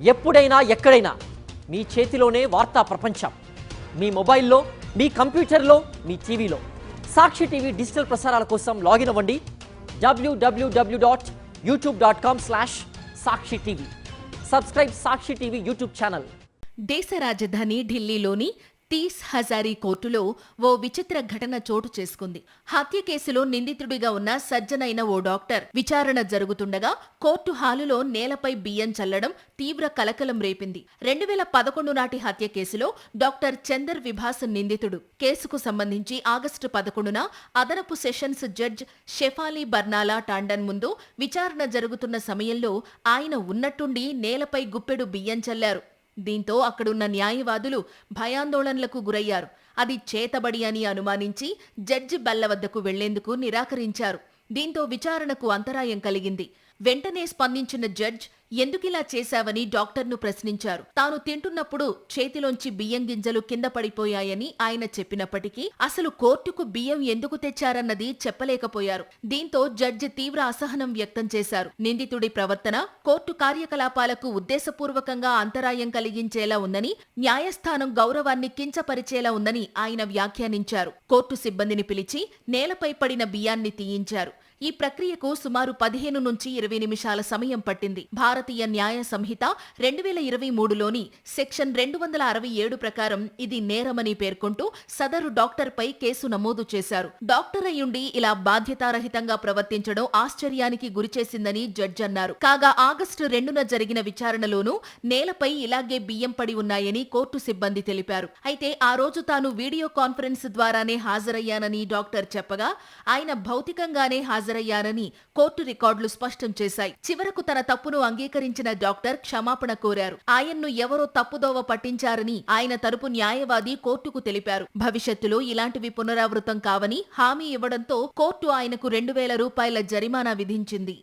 ఎప్పుడైనా ఎక్కడైనా మీ చేతిలోనే వార్తా ప్రపంచం. మీ మొబైల్లో, మీ కంప్యూటర్లో, మీ టీవీలో. సాక్షి టీవీ డిజిటల్ ప్రసారాల కోసం లాగిన్ అవ్వండి www.youtube.com/సాక్షి టీవీ. సబ్స్క్రైబ్ సాక్షి టీవీ యూట్యూబ్ ఛానల్. దేశ రాజధాని ఢిల్లీలోని తీస్ హజారీ కోర్టులో ఓ విచిత్ర ఘటన చోటు చేసుకుంది. హత్య కేసులో నిందితుడిగా ఉన్న సజ్జనైన ఓ డాక్టర్ విచారణ జరుగుతుండగా కోర్టు హాలులో నేలపై బియ్యం చల్లడం తీవ్ర కలకలం రేపింది. 2011 నాటి హత్య కేసులో డాక్టర్ చందర్ విభాస్ నిందితుడు. కేసుకు సంబంధించి ఆగస్టు 11న అదనపు సెషన్స్ జడ్జ్ షెఫాలి బర్నాలా టాండన్ ముందు విచారణ జరుగుతున్న సమయంలో ఆయన ఉన్నట్టుండి నేలపై గుప్పెడు బియ్యం చల్లారు. దీంతో అక్కడున్న న్యాయవాదులు భయాందోళనలకు గురయ్యారు. అది చేతబడి అని అనుమానించి జడ్జి బల్ల వద్దకు వెళ్లేందుకు నిరాకరించారు. దీంతో విచారణకు అంతరాయం కలిగింది. వెంటనే స్పందించిన జడ్జ్ ఎందుకిలా చేశావని డాక్టర్ను ప్రశ్నించారు. తాను తింటున్నప్పుడు చేతిలోంచి బియ్యం గింజలు కింద పడిపోయాయని ఆయన చెప్పినప్పటికీ అసలు కోర్టుకు బియ్యం ఎందుకు తెచ్చారన్నది చెప్పలేకపోయారు. దీంతో జడ్జి తీవ్ర అసహనం వ్యక్తం చేశారు. నిందితుడి ప్రవర్తన కోర్టు కార్యకలాపాలకు ఉద్దేశపూర్వకంగా అంతరాయం కలిగించేలా ఉందని, న్యాయస్థానం గౌరవాన్ని కించపరిచేలా ఉందని ఆయన వ్యాఖ్యానించారు. కోర్టు సిబ్బందిని పిలిచి నేలపై పడిన బియ్యాన్ని తీయించారు. ఈ ప్రక్రియకు సుమారు 15 నుంచి 20 నిమిషాల సమయం పట్టింది. భారతీయ న్యాయ సంహిత 2023లోని సెక్షన్ 267 ప్రకారం ఇది నేరమని పేర్కొంటూ సదరు డాక్టర్పై కేసు నమోదు చేశారు. డాక్టర్ అయ్యుండి ఇలా బాధ్యతారహితంగా ప్రవర్తించడం ఆశ్చర్యానికి గురిచేసిందని జడ్జి అన్నారు. కాగా ఆగస్టు 2న జరిగిన విచారణలోనూ నేలపై ఇలాగే బియ్యం పడి ఉన్నాయని కోర్టు సిబ్బంది తెలిపారు. అయితే ఆ రోజు తాను వీడియో కాన్ఫరెన్స్ ద్వారానే హాజరయ్యానని డాక్టర్ చెప్పగా ఆయన భౌతికంగానే హాజరయ్యారని కోర్టు రికార్డులు స్పష్టం చేశాయి. చివరకు తన తప్పును అంగీకరించిన డాక్టర్ క్షమాపణ కోరారు. ఆయన్ను ఎవరో తప్పుదోవ పట్టించారని ఆయన తరపు న్యాయవాది కోర్టుకు తెలిపారు. భవిష్యత్తులో ఇలాంటివి పునరావృతం కావని హామీ ఇవ్వడంతో కోర్టు ఆయనకు 2,000 రూపాయల జరిమానా విధించింది.